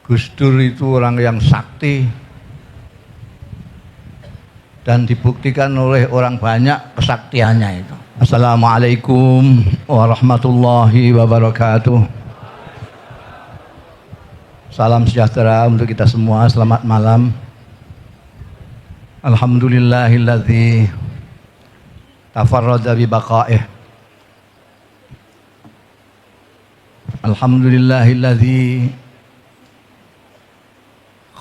Gus Dur itu orang yang sakti dan dibuktikan oleh orang banyak kesaktiannya itu. Assalamualaikum warahmatullahi wabarakatuh. Salam sejahtera untuk kita semua, selamat malam. Alhamdulillahilladzi tafarrada bi baqa'ih. Alhamdulillahilladzi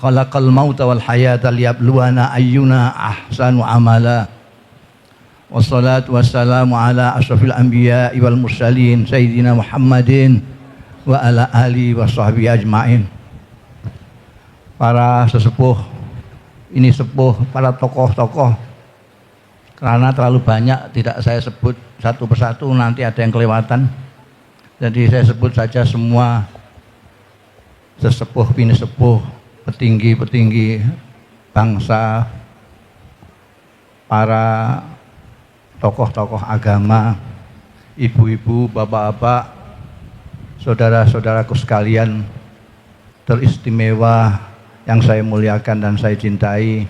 khalaqal mauta wal hayata liyabluwana ayyuna ahsanu amala. Wassalatu wassalamu ala asyrafil anbiya'i wal mursalin sayyidina Muhammadin wa ala alihi wa sahbihi ajma'in. Para sesepuh, ini sepuh, para tokoh-tokoh, karena terlalu banyak tidak saya sebut satu persatu, nanti ada yang kelewatan. Jadi saya sebut saja semua sesepuh, bini sepuh, petinggi-petinggi bangsa, para tokoh-tokoh agama, ibu-ibu, bapak-bapak, saudara-saudaraku sekalian teristimewa yang saya muliakan dan saya cintai,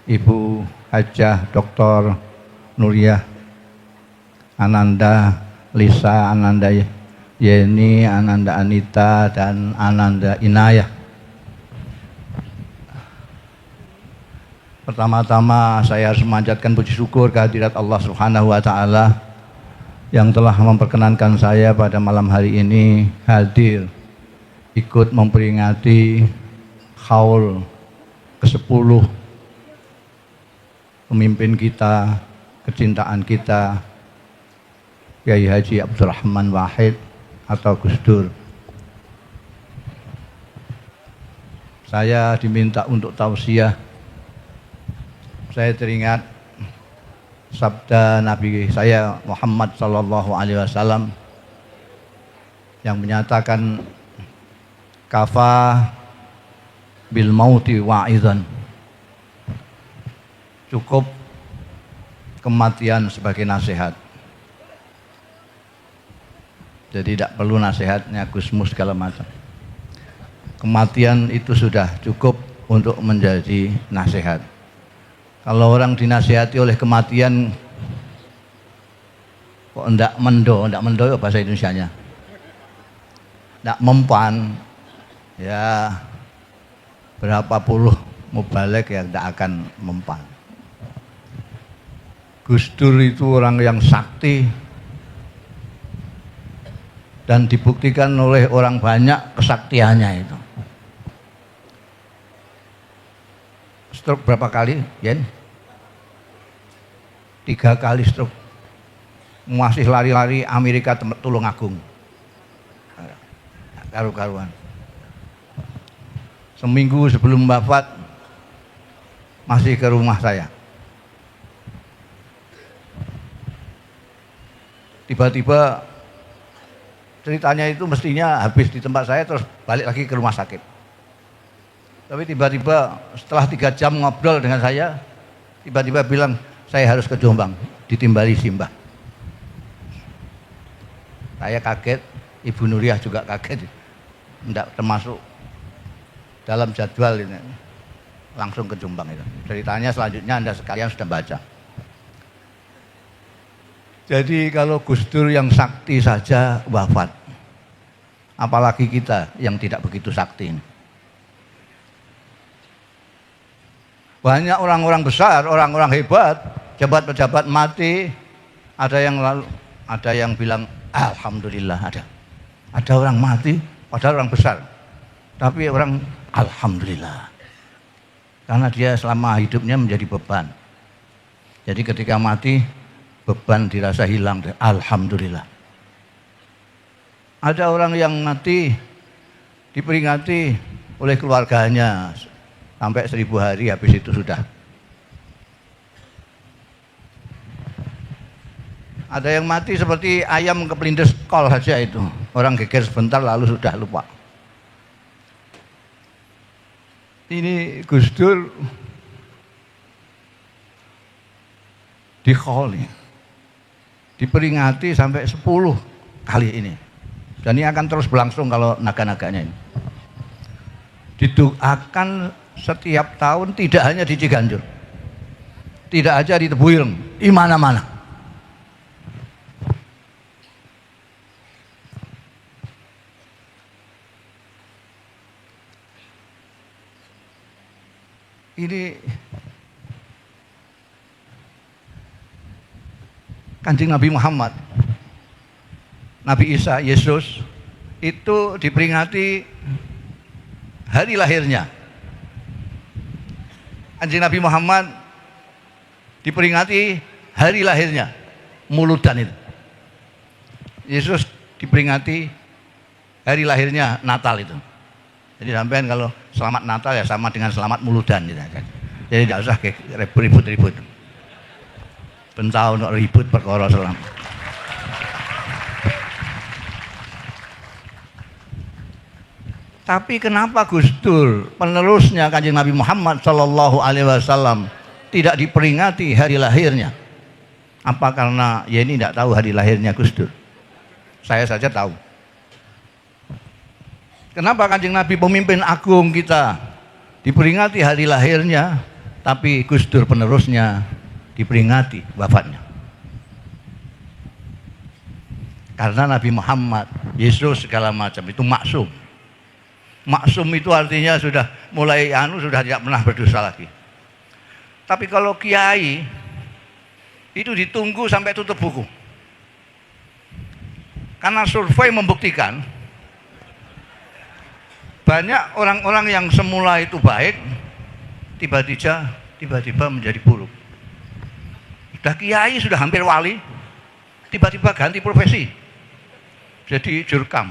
Ibu Hajah Dr. Nuriyah Ananda Lisa, Ananda Yeni, Ananda Anita, dan Ananda Inayah. Pertama-tama saya harus memanjatkan puji syukur kehadirat Allah Subhanahu wa Ta'ala yang telah memperkenankan saya pada malam hari ini hadir ikut memperingati haul ke-10 pemimpin kita, kecintaan kita, Kiai Haji Abdurrahman Wahid atau Gus Dur. Saya diminta untuk tausiah. Saya teringat sabda Nabi saya Muhammad sallallahu alaihi wasallam yang menyatakan kafa bil mauti wa'idhan. Cukup kematian sebagai nasihat. Jadi tidak perlu nasihatnya Gusmus segala macam. Kematian itu sudah cukup untuk menjadi nasihat. Kalau orang dinasihati oleh kematian kok enggak mendo ya bahasa Indonesianya. Enggak mempan, ya berapa puluh mubalek yang enggak akan mempan. Gus Dur itu orang yang sakti dan dibuktikan oleh orang banyak kesaktiannya itu. Stroke berapa kali, Yen? 3 kali stroke. Masih lari-lari Amerika Tulungagung. Karu-karuan. Seminggu sebelum wafat masih ke rumah saya. Tiba-tiba ceritanya itu mestinya habis di tempat saya terus balik lagi ke rumah sakit. Tapi tiba-tiba setelah 3 jam ngobrol dengan saya, tiba-tiba bilang saya harus ke Jombang, ditimbali Simbah. Saya kaget, Ibu Nuriyah juga kaget, tidak termasuk dalam jadwal ini. Langsung ke Jombang itu. Ceritanya selanjutnya Anda sekalian sudah baca. Jadi kalau Gus Dur yang sakti saja wafat, apalagi kita yang tidak begitu sakti ini. Banyak orang-orang besar, orang-orang hebat, pejabat-pejabat mati, ada yang bilang alhamdulillah, ada orang mati padahal orang besar, tapi orang alhamdulillah karena dia selama hidupnya menjadi beban. Jadi ketika mati beban dirasa hilang, alhamdulillah. Ada orang yang mati diperingati oleh keluarganya sampai 1000 hari, habis itu sudah. Ada yang mati seperti ayam kepelindes kol saja itu. Orang geger sebentar lalu sudah lupa. Ini Gus Dur dikholi, diperingati sampai 10 kali ini. Dan ini akan terus berlangsung kalau naga-naganya ini. didoakan setiap tahun, tidak hanya di Ciganjur, tidak aja di Tebuireng, di mana-mana. Ini Kanjeng Nabi Muhammad, Nabi Isa, Yesus itu diperingati hari lahirnya. Kanjeng Nabi Muhammad diperingati hari lahirnya, Muludan itu. Yesus diperingati hari lahirnya, Natal itu. Jadi sampean kalau selamat Natal ya sama dengan selamat Muludan gitu. Jadi tidak usah ribut-ribut. Pentau untuk ribut perkara selamat. Tapi kenapa Gus Dur, penerusnya Kanjeng Nabi Muhammad Sallallahu Alaihi Wasallam, tidak diperingati hari lahirnya? Apa karena ya ini tidak tahu hari lahirnya Gus Dur? Saya saja tahu. Kenapa Kanjeng Nabi pemimpin agung kita diperingati hari lahirnya, tapi Gus Dur penerusnya diperingati wafatnya? Karena Nabi Muhammad, Yesus segala macam itu maksum. Maksum itu artinya sudah mulai sudah tidak pernah berdosa lagi. Tapi kalau kiai itu ditunggu sampai tutup buku. Karena survei membuktikan banyak orang-orang yang semula itu baik tiba-tiba menjadi buruk. Sudah kiai, sudah hampir wali, tiba-tiba ganti profesi. Jadi jurkam.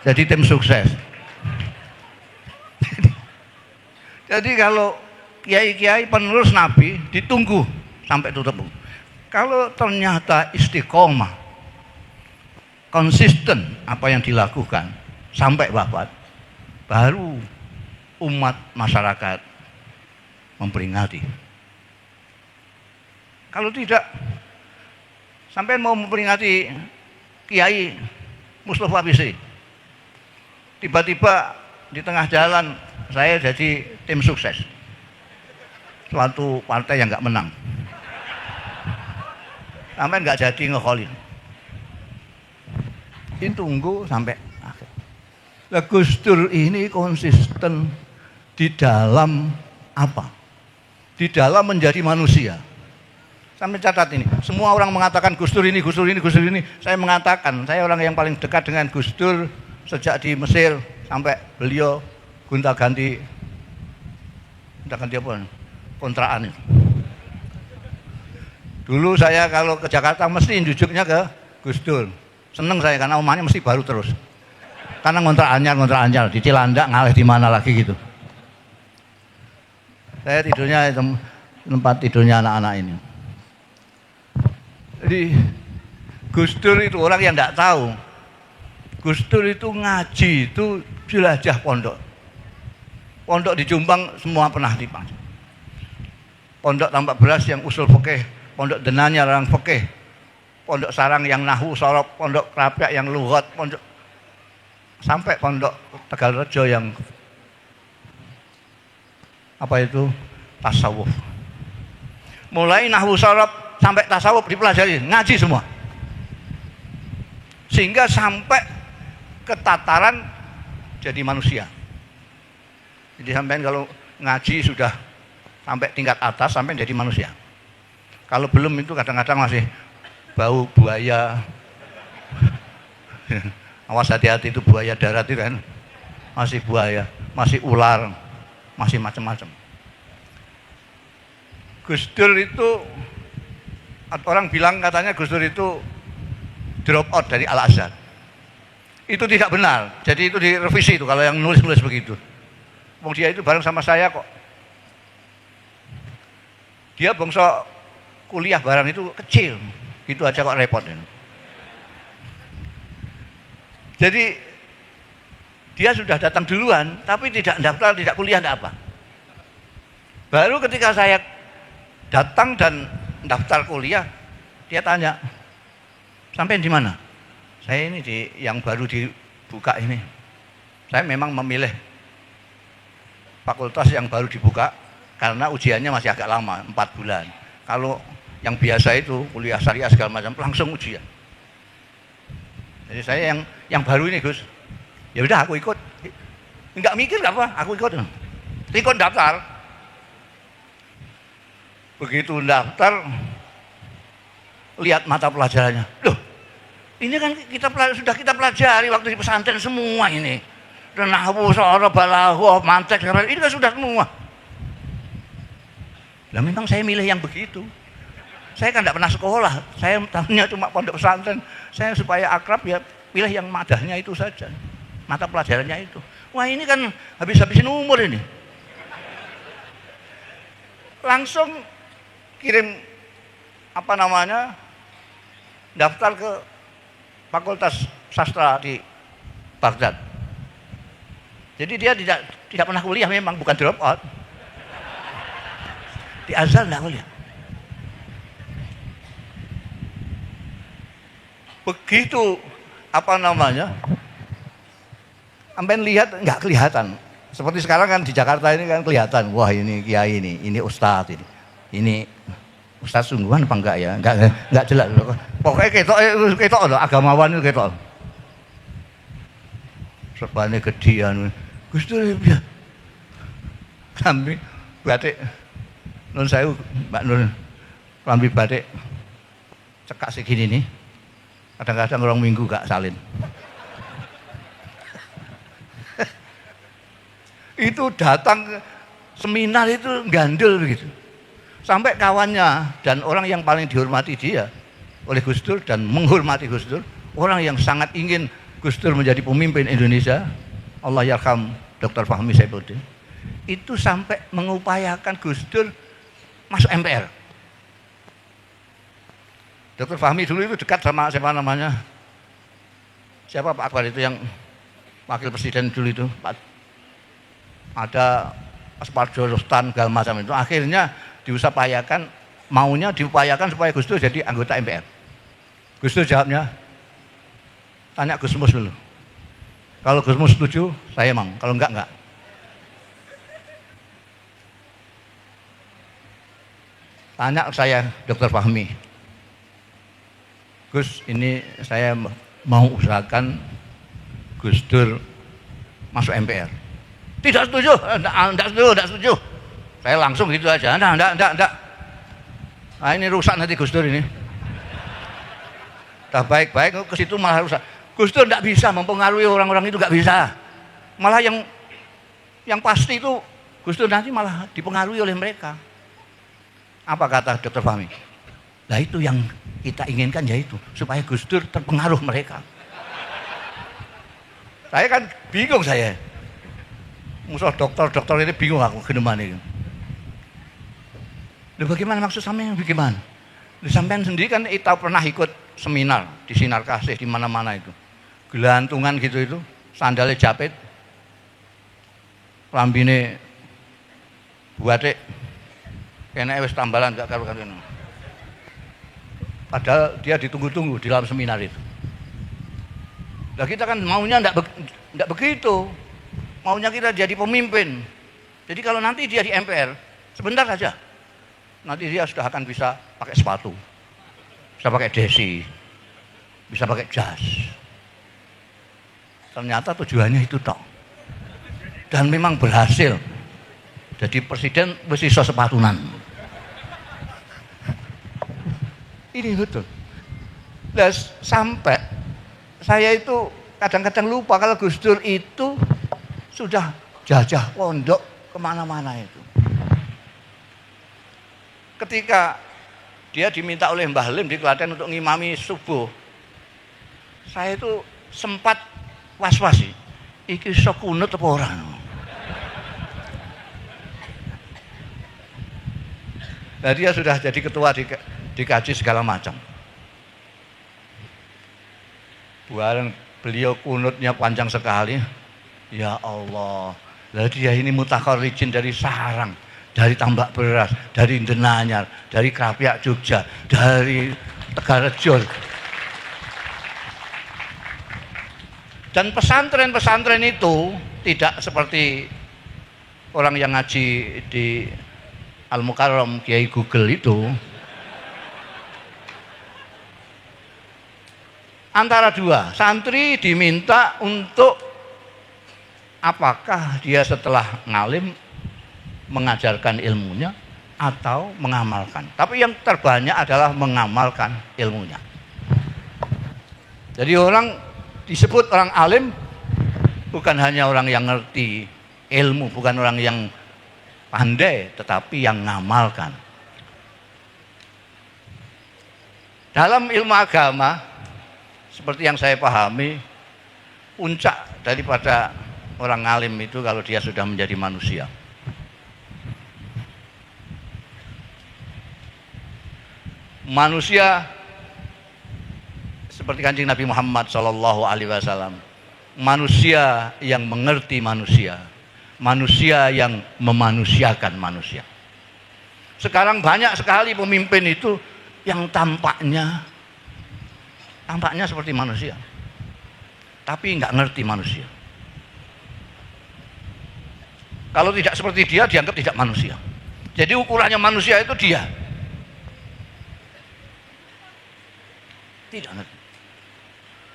Jadi tim sukses. Jadi kalau kiai-kiai penerus Nabi ditunggu sampai tutup buku. Kalau ternyata istiqomah, konsisten apa yang dilakukan sampai wafat, baru umat masyarakat memperingati. Kalau tidak, sampai mau memperingati Kiai Mustafa Bisri, tiba-tiba di tengah jalan saya jadi tim sukses suatu partai yang nggak menang, sampai nggak jadi ngekholin. Ini tunggu sampai akhir. Nah, Gus Dur ini konsisten di dalam apa? Di dalam menjadi manusia. Sampai catat ini. Semua orang mengatakan Gus Dur ini, Gus Dur ini, Gus Dur ini. Saya mengatakan, saya orang yang paling dekat dengan Gus Dur sejak di Mesir sampai beliau gonta-ganti apa? Kontrakan itu. Dulu saya kalau ke Jakarta mesti jujuknya ke Gus Dur. Seneng saya karena omongannya mesti baru terus. Karena ngontrak anyar di Cilandak, ngalih di mana lagi gitu. Saya tidurnya tempat tidurnya anak-anak ini. Jadi Gus Dur itu orang yang tidak tahu. Gus Dur itu ngaji itu jelajah pondok. Pondok di Jombang semua pernah dipang. Pondok Tambak Beras yang usul fikih, pondok Denanya orang fikih, pondok Sarang yang nahu sorop, pondok Krapyak yang lughat, pondok sampai pondok Tegalrejo yang apa itu tasawuf. Mulai nahu sorop sampai tasawuf dipelajari, ngaji semua. Sehingga sampai ke tataran jadi manusia. Jadi sampai kalau ngaji sudah sampai tingkat atas, sampai jadi manusia. Kalau belum itu kadang-kadang masih bau buaya. Awas hati-hati itu buaya darat itu kan. Masih buaya, masih ular, masih macam-macam. Gus Dur itu, orang bilang katanya Gus Dur itu drop out dari Al-Azhar. Itu tidak benar. Jadi itu direvisi itu kalau yang nulis-nulis begitu. Wong dia itu bareng sama saya kok. Dia bangsa kuliah barang itu kecil. Gitu aja kok repot ini. Jadi dia sudah datang duluan, tapi tidak daftar, tidak kuliah, tidak apa. Baru ketika saya datang dan daftar kuliah, dia tanya, sampai di mana? Saya ini di yang baru dibuka ini. Saya memang memilih fakultas yang baru dibuka karena ujiannya masih agak lama, 4 bulan. Kalau yang biasa itu kuliah syariah segala macam langsung ujian. Jadi saya yang baru ini Gus, ya udah aku ikut, nggak mikir nggak apa, aku ikut daftar. Begitu daftar, lihat mata pelajarannya, loh ini kan sudah kita pelajari waktu di pesantren semua ini, nahwu, shoroh, balaghah, mantek, ini kan sudah semua. Lah memang saya milih yang begitu. Saya kan tidak pernah sekolah, saya tahunya cuma pondok pesantren. Saya supaya akrab ya pilih yang madahnya itu saja, mata pelajarannya itu. Wah ini kan habis-habisin umur ini. Langsung kirim daftar ke Fakultas Sastra di Baghdad. Jadi dia tidak pernah kuliah, memang bukan drop out. Di Azhar tidak kuliah. Begitu sampai lihat nggak kelihatan. Seperti sekarang kan di Jakarta ini kan kelihatan, wah ini kiai ini ustadz ini ustadz sungguhan apa enggak ya? Enggak jelas. Pokoknya ketok loh, agamawan itu ketok. Serbane gedian. Gus Dur ya. Klambi batik nun sewu, Mbak Nur. Klambi batik cekak segini nih. Kadang-kadang orang minggu gak salin. Itu datang ke seminar itu gandul begitu. Sampai kawannya dan orang yang paling dihormati dia oleh Gus Dur dan menghormati Gus Dur, orang yang sangat ingin Gus Dur menjadi pemimpin Indonesia, Allah yarham Dr. Fahmi Saifuddin, itu sampai mengupayakan Gus Dur masuk MPR. Dr. Fahmi dulu itu dekat sama siapa Pak Akbar itu yang wakil presiden dulu itu, ada Asparjo Rustan segala macam itu. Akhirnya maunya diupayakan supaya Gus Dur jadi anggota MPR. Gus Dur jawabnya, tanya Gus Mus dulu. Kalau Gus Mus setuju, saya mau. Kalau enggak. Tanya saya Dr. Fahmi, Gus, ini saya mau usahakan Gus Dur masuk MPR. Tidak setuju, enggak setuju. Saya langsung gitu aja, enggak. Nah ini rusak nanti Gus Dur ini. Dah baik-baik ke situ malah rusak. Gus Dur enggak bisa mempengaruhi orang-orang itu, enggak bisa. Malah yang pasti itu Gus Dur nanti malah dipengaruhi oleh mereka. Apa kata Dr. Fahmi? Nah itu yang kita inginkan, yaitu supaya Gus Dur terpengaruh mereka. Saya kan bingung saya. Musuh dokter ini bingung aku geneman itu. Loh bagaimana maksud sampean bagaimana? Sampean sendiri kan kita pernah ikut seminar di Sinar Kasih di mana-mana itu. Gelantungan gitu itu, sandalnya japit. Lambine buatik. Kena wis tambalan gak karu-karuan. Padahal dia ditunggu-tunggu di dalam seminar itu. Nah kita kan maunya enggak begitu. Maunya kita jadi pemimpin. Jadi kalau nanti dia di MPR, sebentar saja. Nanti dia sudah akan bisa pakai sepatu. Bisa pakai desi. Bisa pakai jas. Ternyata tujuannya itu toh. Dan memang berhasil. Jadi presiden mesti iso sepatunan. Ini betul. Nah, sampai saya itu kadang-kadang lupa kalau Gus Dur itu sudah jajah pondok kemana-mana itu. Ketika dia diminta oleh Mbah Lim di Klaten untuk ngimami subuh, saya itu sempat was-was sih. Iki iso kunut apa ora? Nah, dia sudah jadi ketua dikaji segala macam. Buaran beliau kunutnya panjang sekali. Ya Allah. Lah dia ini mutakharijin dari sarang, dari Tambak Beras, dari Denanyar, dari Krapyak Jogja, dari Tegarejo. Dan pesantren-pesantren itu tidak seperti orang yang ngaji di Al-Mukarram Kiai Google itu. Antara dua, santri diminta untuk apakah dia setelah ngalim mengajarkan ilmunya atau mengamalkan. Tapi yang terbanyak adalah mengamalkan ilmunya. Jadi orang disebut orang alim bukan hanya orang yang ngerti ilmu, bukan orang yang pandai, tetapi yang ngamalkan. Dalam ilmu agama, seperti yang saya pahami, puncak daripada orang alim itu kalau dia sudah menjadi manusia. Manusia seperti Kanjeng Nabi Muhammad SAW, manusia yang mengerti manusia, manusia yang memanusiakan manusia. Sekarang banyak sekali pemimpin itu yang tampaknya seperti manusia, tapi nggak ngerti manusia. Kalau tidak seperti dia, dianggap tidak manusia. Jadi ukurannya manusia itu dia. Tidak ngerti.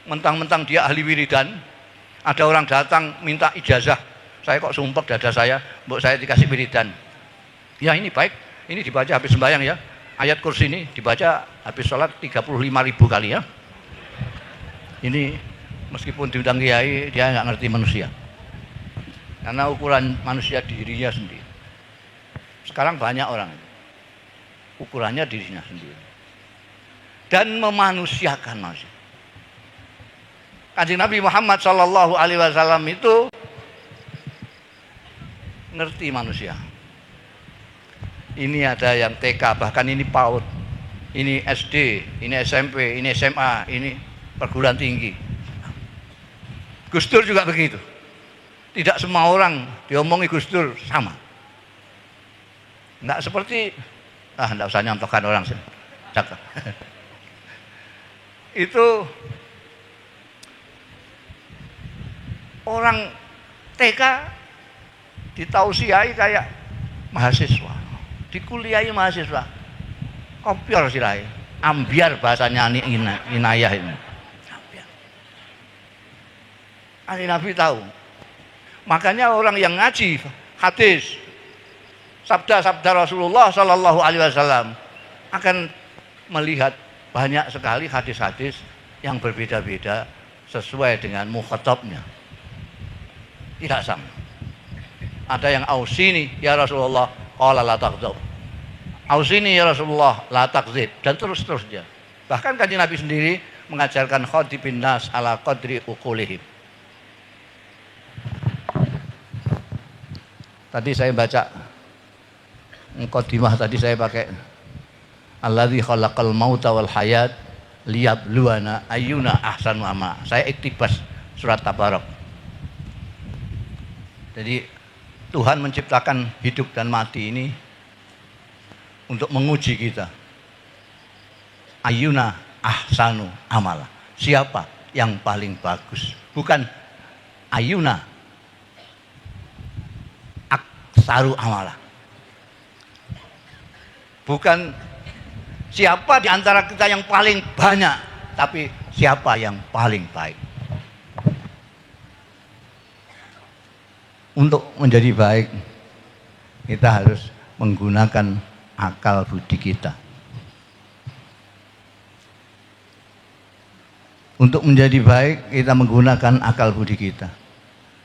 Mentang-mentang dia ahli wiridan, ada orang datang minta ijazah. Saya kok sumpek dada saya, mbok saya dikasih wiridan. Ya ini baik, ini dibaca habis sembahyang ya. Ayat kursi ini dibaca habis sholat 35.000 kali ya. Ini meskipun diundang kiai, dia nggak ngerti manusia. Karena ukuran manusia dirinya sendiri. Sekarang banyak orang ukurannya dirinya sendiri. Dan memanusiakan manusia. Kanjeng Nabi Muhammad SAW itu ngerti manusia. Ini ada yang TK, bahkan ini PAUD, ini SD, ini SMP, ini SMA, ini perguruan tinggi. Gus Dur juga begitu. Tidak semua orang diomongi Gus Dur sama. Enggak seperti, enggak usah nyontohkan orang sih. Itu orang TK ditausiai kayak mahasiswa, dikuliahi mahasiswa, kopior sirai, ambiar bahasanya Inayah ini. Ahli Nabi tahu. Makanya orang yang ngaji hadis, sabda-sabda Rasulullah Sallallahu Alaihi Wasallam akan melihat banyak sekali hadis-hadis yang berbeda-beda sesuai dengan mukhatabnya. Tidak sama. Ada yang ausini ya Rasulullah, qala la taghdab. Ausini ya Rasulullah, la takzib, dan terus-terusnya. Bahkan Kanjeng Nabi sendiri mengajarkan khadibin nas ala qadri uqulihim. Tadi saya baca muqaddimah, tadi saya pakai alladzi khalaqal mauta wal hayat liyabluwana ayyuna ahsanu amala. Saya iktibas surat Tabarak. Jadi Tuhan menciptakan hidup dan mati ini untuk menguji kita. Ayyuna ahsanu amala. Siapa yang paling bagus? Bukan ayyuna aksaru amala. Bukan siapa di antara kita yang paling banyak, tapi siapa yang paling baik. Untuk menjadi baik, kita harus menggunakan akal budi kita. Untuk menjadi baik, kita menggunakan akal budi kita.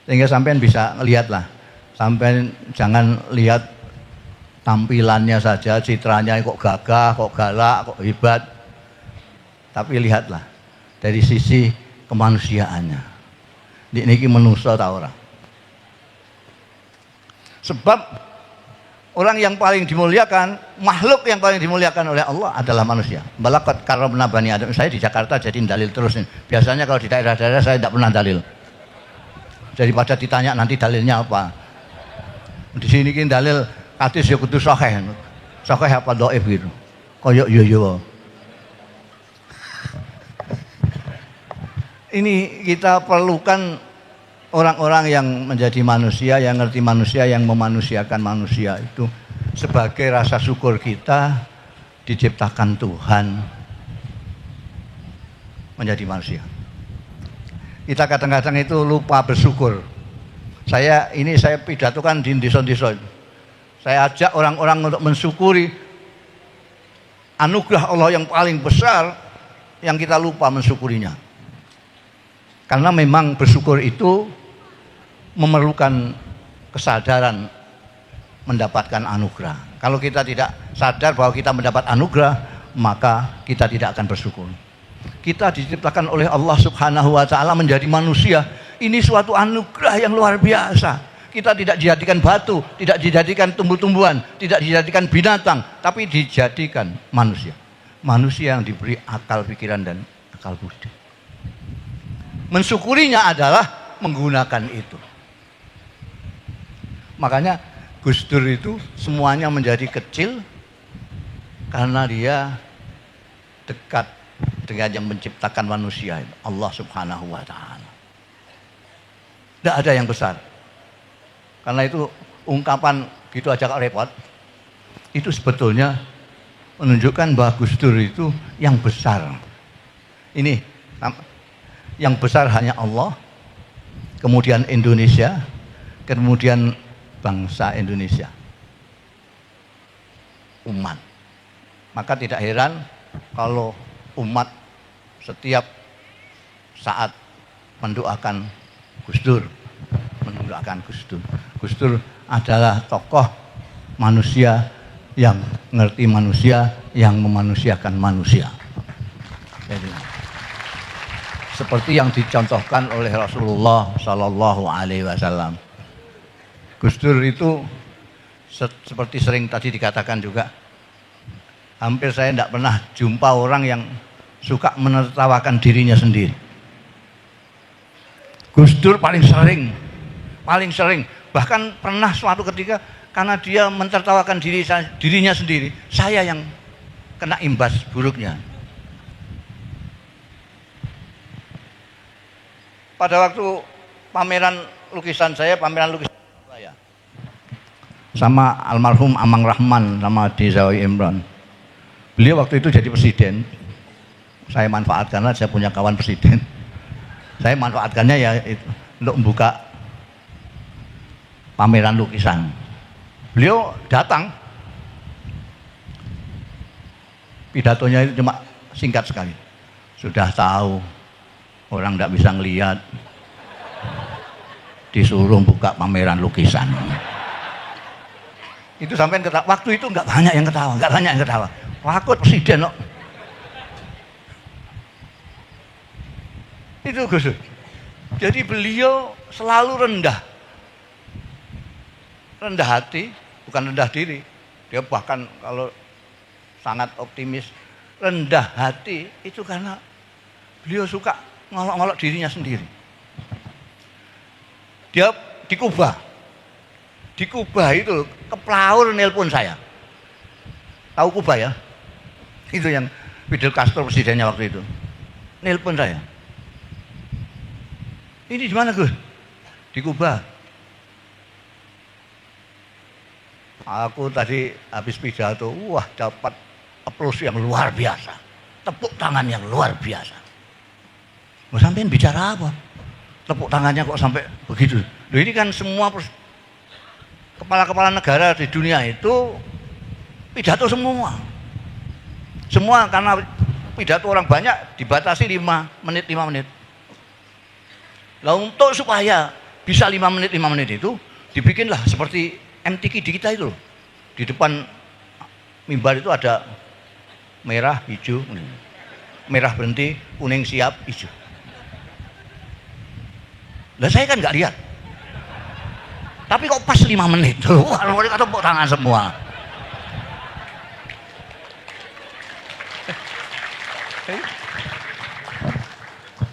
Sehingga sampean bisa lihatlah, sampean jangan lihat tampilannya saja, citranya kok gagah, kok galak, kok hebat. Tapi lihatlah dari sisi kemanusiaannya. Niki manusia ta ora? Sebab orang yang paling dimuliakan, makhluk yang paling dimuliakan oleh Allah adalah manusia. Balaqad karramna bani Adam. Saya di Jakarta jadi dalil terus nih. Biasanya kalau di daerah-daerah saya tidak pernah dalil. Daripada ditanya nanti dalilnya apa. Di sini kan dalil hadis ya kudu sahih. Sahih apa dhaif gitu. Koyok yo. Ini kita perlukan orang-orang yang menjadi manusia, yang ngerti manusia, yang memanusiakan manusia itu sebagai rasa syukur kita diciptakan Tuhan menjadi manusia. Kita kadang-kadang itu lupa bersyukur. Saya pidatokan di desa-desa. Saya ajak orang-orang untuk mensyukuri anugerah Allah yang paling besar yang kita lupa mensyukurinya. Karena memang bersyukur itu memerlukan kesadaran mendapatkan anugerah. Kalau kita tidak sadar bahwa kita mendapat anugerah, maka kita tidak akan bersyukur. Kita diciptakan oleh Allah Subhanahu wa taala menjadi manusia. Ini suatu anugerah yang luar biasa. Kita tidak dijadikan batu, tidak dijadikan tumbuh-tumbuhan, tidak dijadikan binatang, tapi dijadikan manusia. Manusia yang diberi akal pikiran dan akal budi. Mensyukurinya adalah menggunakan itu. Makanya Gus Dur itu semuanya menjadi kecil karena dia dekat dengan yang menciptakan manusia, Allah Subhanahu wa taala. Tidak ada yang besar. Karena itu ungkapan gitu aja kok repot. Itu sebetulnya menunjukkan bahwa Gus Dur itu yang besar. Ini yang besar hanya Allah, kemudian Indonesia, kemudian bangsa Indonesia, umat. Maka tidak heran kalau umat setiap saat mendoakan Gus Dur, mendoakan Gus Dur. Gus Dur adalah tokoh manusia yang ngerti manusia, yang memanusiakan manusia. Jadi, seperti yang dicontohkan oleh Rasulullah Sallallahu Alaihi Wasallam. Gus Dur itu seperti sering tadi dikatakan juga, hampir saya tidak pernah jumpa orang yang suka menertawakan dirinya sendiri. Gus Dur paling sering, bahkan pernah suatu ketika karena dia mentertawakan dirinya sendiri, saya yang kena imbas buruknya. Pada waktu pameran lukisan saya sama almarhum Amang Rahman sama Dezawi Imran. Beliau waktu itu jadi presiden. Saya manfaatkan, karena saya punya kawan presiden. Saya manfaatkannya ya itu, untuk membuka pameran lukisan. Beliau datang, pidatonya itu cuma singkat sekali. Sudah tahu orang tidak bisa ngelihat, disuruh buka pameran lukisan. Itu sampai ketawa. Waktu itu nggak banyak yang ketawa. Takut presiden loh. Itu Gus Dur. Jadi beliau selalu rendah hati, bukan rendah diri. Dia bahkan kalau sangat optimis, rendah hati itu karena beliau suka ngolok-ngolok dirinya sendiri. Dia di Kuba itu keplaur nelpon saya. Tahu Kuba ya? Itu yang Fidel Castro presidennya waktu itu. Nelpon saya. Ini di mana Gus? Di Kuba. Aku tadi habis pidato, wah dapat aplaus yang luar biasa. Tepuk tangan yang luar biasa. Mau sampein bicara apa? Tepuk tangannya kok sampai begitu? Loh, ini kan semua kepala-kepala negara di dunia itu pidato semua. Semua karena pidato orang banyak dibatasi 5 menit. Lah untuk supaya bisa 5 menit itu dibikinlah seperti MTQ di kita itu. Di depan mimbar itu ada merah, hijau, merah berhenti, kuning siap, hijau. Lah saya kan nggak lihat. Tapi kok pas 5 menit. Wah, mereka tepuk tangan semua.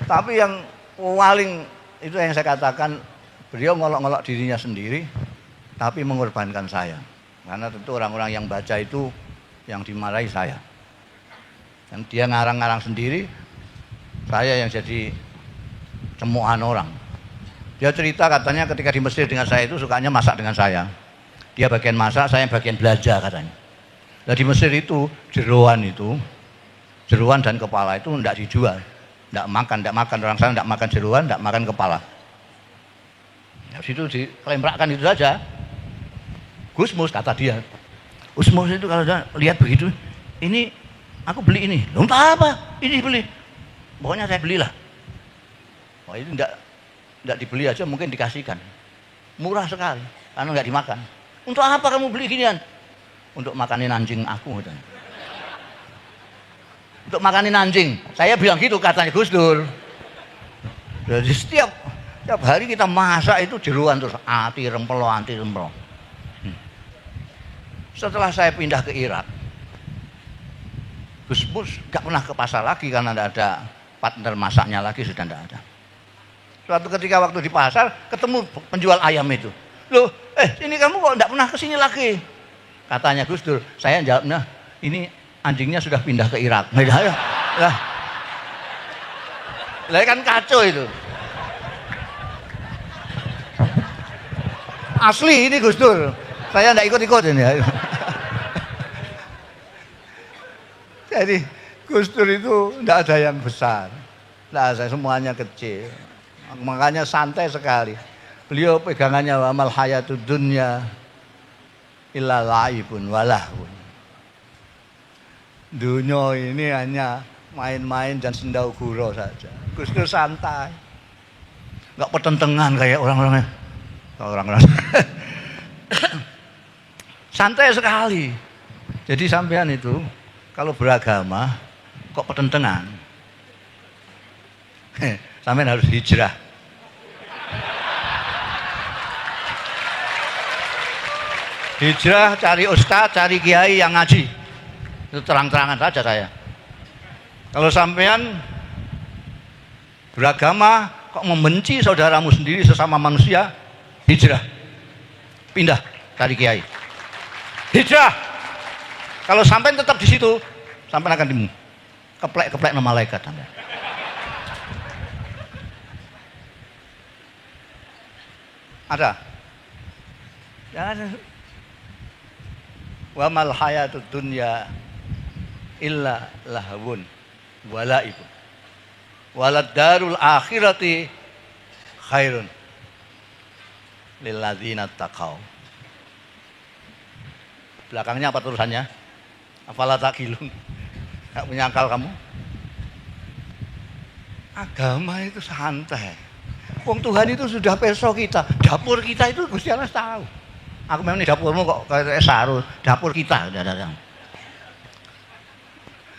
Tapi yang paling itu yang saya katakan, beliau ngolok-ngolok dirinya sendiri, tapi mengorbankan saya. Karena tentu orang-orang yang baca itu yang dimarahi saya. Dan dia ngarang-ngarang sendiri, saya yang jadi cemohan orang. Dia cerita katanya ketika di Mesir dengan saya itu sukanya masak dengan saya. Dia bagian masak, saya bagian belajar katanya. Nah di Mesir itu jeroan dan kepala itu tidak dijual, tidak makan orang sana tidak makan jeroan, tidak makan kepala. Nah, situ dilemprakkan itu saja. Gusmus kata dia, Gusmus itu kalau lihat begitu, ini aku beli ini, untuk apa? Ini beli, pokoknya saya belilah. Oh itu tidak dibeli aja mungkin dikasihkan, murah sekali karena nggak dimakan. Untuk apa kamu beli ginian? Untuk makanin anjing aku. Untuk makanin anjing, saya bilang gitu katanya Gus Dur. Jadi setiap hari kita masak itu jeroan terus anti rempelo. Setelah saya pindah ke Irak, Gus Mus gak pernah ke pasar lagi karena tidak ada partner masaknya lagi, sudah tidak ada. Suatu ketika waktu di pasar ketemu penjual ayam itu, loh, ini kamu kok tidak pernah kesini lagi? Katanya Gus Dur, saya jawabnya, ini anjingnya sudah pindah ke Irak. Lah kan kacau itu. Asli ini Gus Dur, saya tidak ikut-ikut ini. Jadi Gus Dur itu tidak ada yang besar, tidak ada, semuanya kecil. Makanya santai sekali. Beliau pegangannya amal hayatud dunya illa laibun walahun. Dunia ini hanya main-main dan sendau gurau saja. Gus Dur santai, nggak pertentangan kayak orang-orang. Santai sekali. Jadi sampean itu kalau beragama kok pertentangan, sampean harus hijrah. Hijrah, cari ustaz, cari kiai yang ngaji. Itu terang-terangan saja saya. Kalau sampean beragama kok membenci saudaramu sendiri sesama manusia, hijrah. Pindah, cari kiai. Hijrah. Kalau sampean tetap di situ, sampean akan keplek-keplek nama malaikat. Ada? Jangan. Wa mal hayatud dunya illa lahwun walaibun walad darul akhirati khairun lil ladzina taqau. Belakangnya apa tulisannya? Afala taqilun? Enggak punya akal kamu? Agama itu santai. Wong Tuhan itu sudah peso kita, dapur kita itu Gusti Allah tahu. Aku memang di dapurmu kok kayak saru, dapur kita.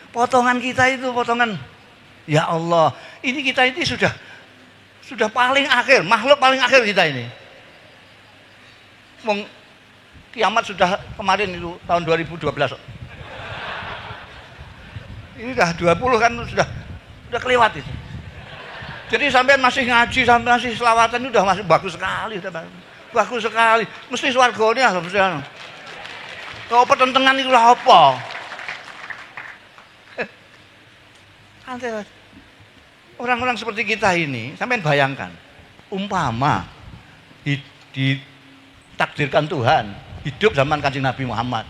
Potongan kita itu potongan. Ya Allah, ini kita ini sudah paling akhir, makhluk paling akhir kita ini. Wong kiamat sudah kemarin itu tahun 2012. Ini udah 20 kan sudah kelewat itu. Jadi sampean masih ngaji, sampai masih selawatan itu udah masih bagus sekali, bagus sekali. Mesti swargane mesti anu. Kok pertentangan itu lah apa? Santai. Orang-orang seperti kita ini, sampean bayangkan, umpama ditakdirkan Tuhan hidup zaman Kanjeng Nabi Muhammad.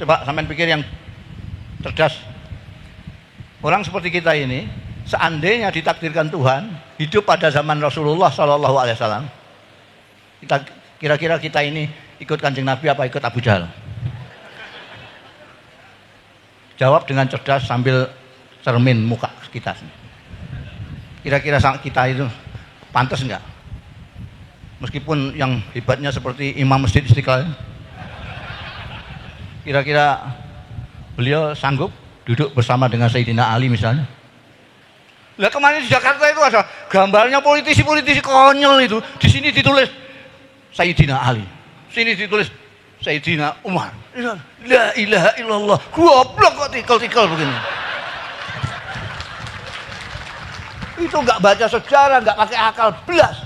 Coba sampean pikir yang cerdas. Orang seperti kita ini, seandainya ditakdirkan Tuhan hidup pada zaman Rasulullah Shallallahu Alaihi Wasallam, kira-kira kita ini ikut Kanjeng Nabi apa ikut Abu Jahal? Jawab dengan cerdas sambil cermin muka kita. Kira-kira kita itu pantas enggak? Meskipun yang hebatnya seperti Imam Masjid Istiqlal, kira-kira beliau sanggup duduk bersama dengan Sayyidina Ali misalnya? Lah kemarin di Jakarta itu ada gambarnya politisi-politisi konyol itu. Di sini ditulis Sayyidina Ali, sini ditulis Sayyidina Umar. La ilaha illallah. Goblok kok tikal-tikal begini. Itu enggak baca sejarah, enggak pakai akal belas.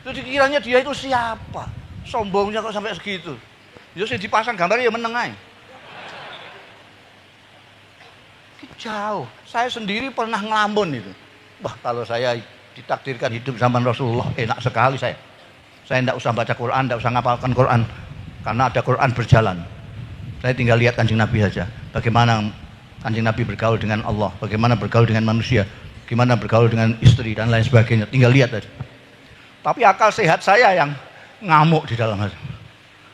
Jadi kiranya dia itu siapa? Sombongnya kok sampai segitu. Ya sing dipasang gambar ya meneng ae. Jauh. Saya sendiri pernah ngelamun itu. Wah, kalau saya ditakdirkan hidup zaman Rasulullah, enak sekali saya. Saya tidak usah baca Quran, tidak usah ngapalkan Quran, karena ada Quran berjalan. Saya tinggal lihat Kanjeng Nabi saja, bagaimana Kanjeng Nabi bergaul dengan Allah, bagaimana bergaul dengan manusia, gimana bergaul dengan istri dan lain sebagainya. Tinggal lihat saja. Tapi akal sehat saya yang ngamuk di dalam hati.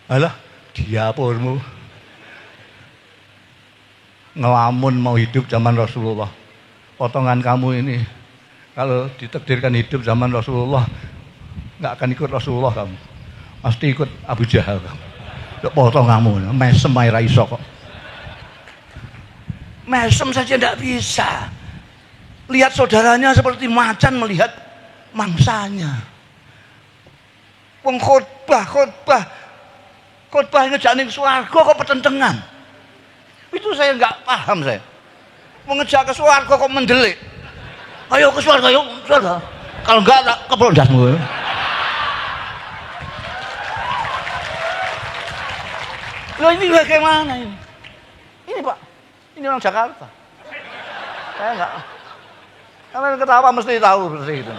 Alah, diapurmu. Ngelamun mau hidup zaman Rasulullah. Potongan kamu ini kalau ditakdirkan hidup zaman Rasulullah, nggak akan ikut Rasulullah kamu. Pasti ikut Abu Jahal kamu. Potong kamu, mesem air iso kok. Mesem saja tidak bisa. Lihat saudaranya seperti macan melihat mangsanya. Khotbah ngejak ning swarga kok petentengan. Itu saya nggak paham saya. Mengejak ke swarga kok mendelik. Ayo ke swarga, ayo swarga. Kalau enggak tak keblondasmu. Loh ini bagaimana ini? Ini Pak, ini orang Jakarta. Saya enggak. Kalian ketawa mesti tahu seperti itu.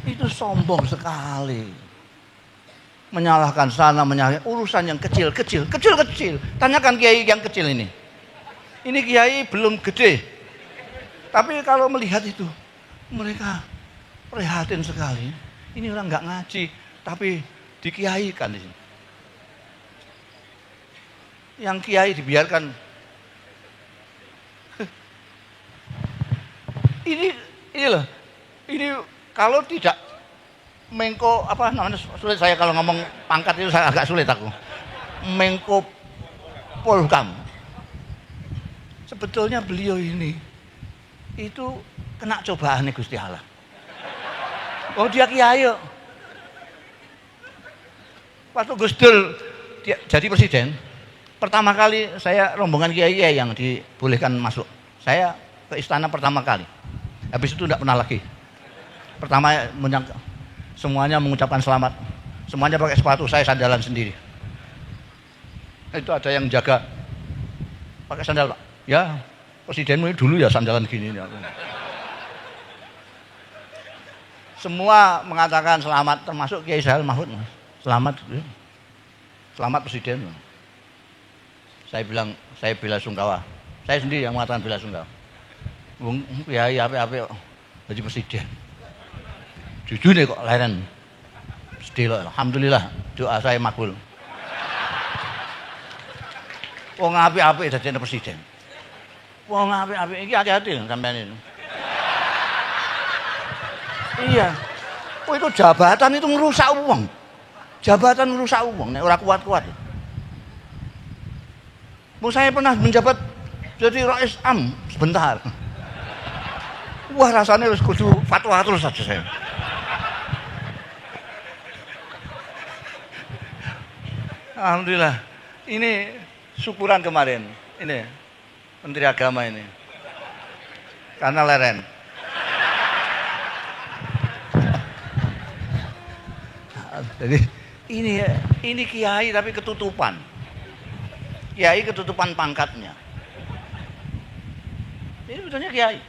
Itu sombong sekali. Menyalahkan sana, menyalahkan urusan yang kecil. Tanyakan kiai yang kecil ini. Ini kiai belum gede. Tapi kalau melihat itu, mereka prihatin sekali. Ini orang nggak ngaji, tapi dikiaikan di sini. Yang kiai dibiarkan. Ini loh. Ini kalau tidak Menko apa namanya, sulit saya kalau ngomong pangkat itu, saya agak sulit aku. Menko Polhukam. Sebetulnya beliau ini itu kena cobaan Gusti Allah. Oh dia kiai. Waktu Gus Dur jadi presiden, pertama kali saya rombongan kiai yang dibolehkan masuk. Saya ke istana pertama kali. Habis itu tidak pernah lagi. Pertama semuanya mengucapkan selamat. Semuanya pakai sepatu, saya sandalan sendiri. Itu ada yang jaga. Pakai sandal, Pak. Ya, presidenmu dulu ya sandalan gini. Semua mengatakan selamat, termasuk Kiai Sahal Mahfud. Selamat. Selamat presiden. Saya bilang, saya bela sungkawa. Saya sendiri yang mengatakan bela sungkawa. Kiai apa-apa jadi presiden. Jujur nih kok leren. Sedih, alhamdulillah doa saya makbul. Wong apik-apik dadi presiden. Wong apik-apik iki hati-hati sampean ini. Iya. Oh itu jabatan itu merusak uang. Jabatan merusak uang nek ora kuat-kuat. Saya pernah menjabat jadi Rais Am sebentar. Wah rasanya harus kudu fatwa terus saja saya. Alhamdulillah. Ini syukuran kemarin. Ini Menteri Agama ini. Karena leren. Jadi ini kiai tapi ketutupan. Kiai ketutupan pangkatnya. Ini sebetulnya kiai.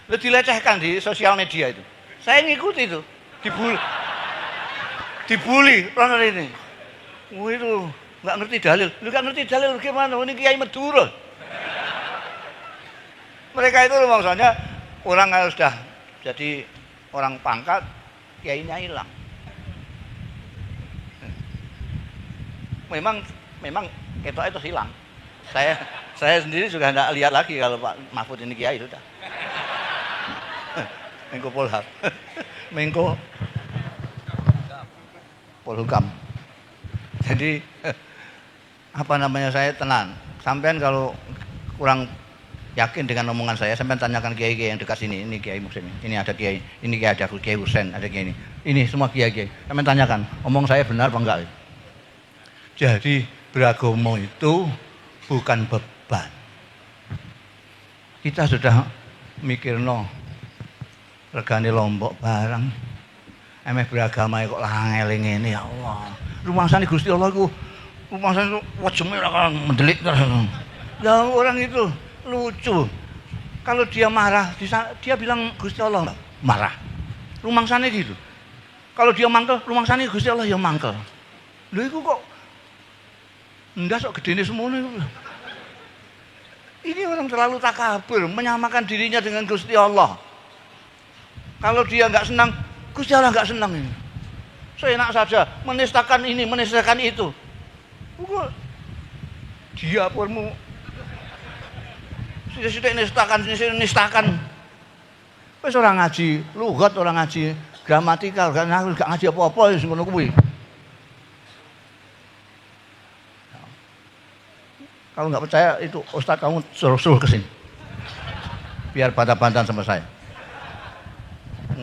Lalu dilecehkan di sosial media itu. Saya ngikuti itu. Dibully orang ini. Oh itu nggak ngerti dalil. Lu nggak ngerti dalil gimana? Ini kiai Madura. Mereka itu maksudnya orang kalau sudah jadi orang pangkat, kiainya hilang. Memang ketok itu hilang. Saya sendiri juga tidak lihat lagi kalau Pak Mahfud ini kiai sudah. Menko Polham. Menko Polhukam. Jadi apa namanya, saya tenang. Sampean kalau kurang yakin dengan omongan saya, sampean tanyakan kiai-kiai yang dekat sini. Ini Kiai Muhsin, ini ada kiai, ini kiai ada Kiai Husain, ada kiai ini. Ini semua kiai-kiai. Sampean tanyakan, omong saya benar apa enggak? Jadi beragama itu bukan beban. Kita sudah mikirno regane lombok barang. Emeh beragama kok langeling ini, ya Allah. Rumangsane Gusti Allah iku rumangsane wajeme ora mendelik terus. Ya orang itu lucu. Kalau dia marah, dia bilang Gusti Allah marah. Rumangsane gitu. Kalau dia mangkel, rumangsane Gusti Allah ya mangkel. Lho iku kok ndas kok gedene semono iku. Ini orang terlalu takabur, menyamakan dirinya dengan Gusti Allah. Kalau dia nggak senang, Gusti Allah nggak senang ini. Seenak saja menistakan ini, menistakan itu. Pokok dia purmu sithik-sithik nistakan. Wis ora ngaji, lughat ora ngaji, gramatikal, gak ngaji apa-apa wis ngono kuwi. Kalau nggak percaya itu Ustadz kamu suruh kesini biar bantah-bantahan sama saya.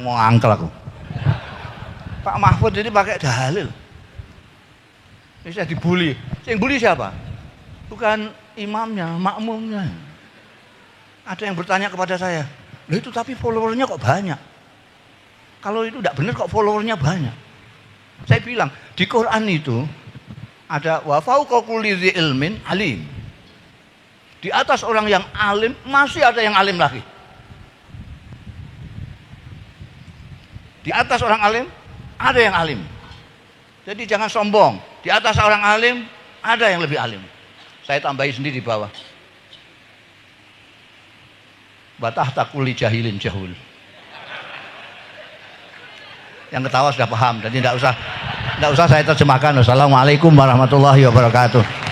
Mau angkel aku. Pak Mahfud ini pakai dalil. Ini saya dibully. Yang bully siapa? Bukan imamnya, makmumnya. Ada yang bertanya kepada saya, loh itu tapi followernya kok banyak. Kalau itu tidak benar kok followernya banyak. Saya bilang di Quran itu ada wa fauqa kulli dzi ilmin alim. Di atas orang yang alim masih ada yang alim lagi. Di atas orang alim ada yang alim. Jadi jangan sombong. Di atas orang alim ada yang lebih alim. Saya tambahi sendiri di bawah. Batah takuli jahilin jahul. Yang ketawa sudah paham. Jadi tidak usah saya terjemahkan. Wassalamualaikum warahmatullahi wabarakatuh.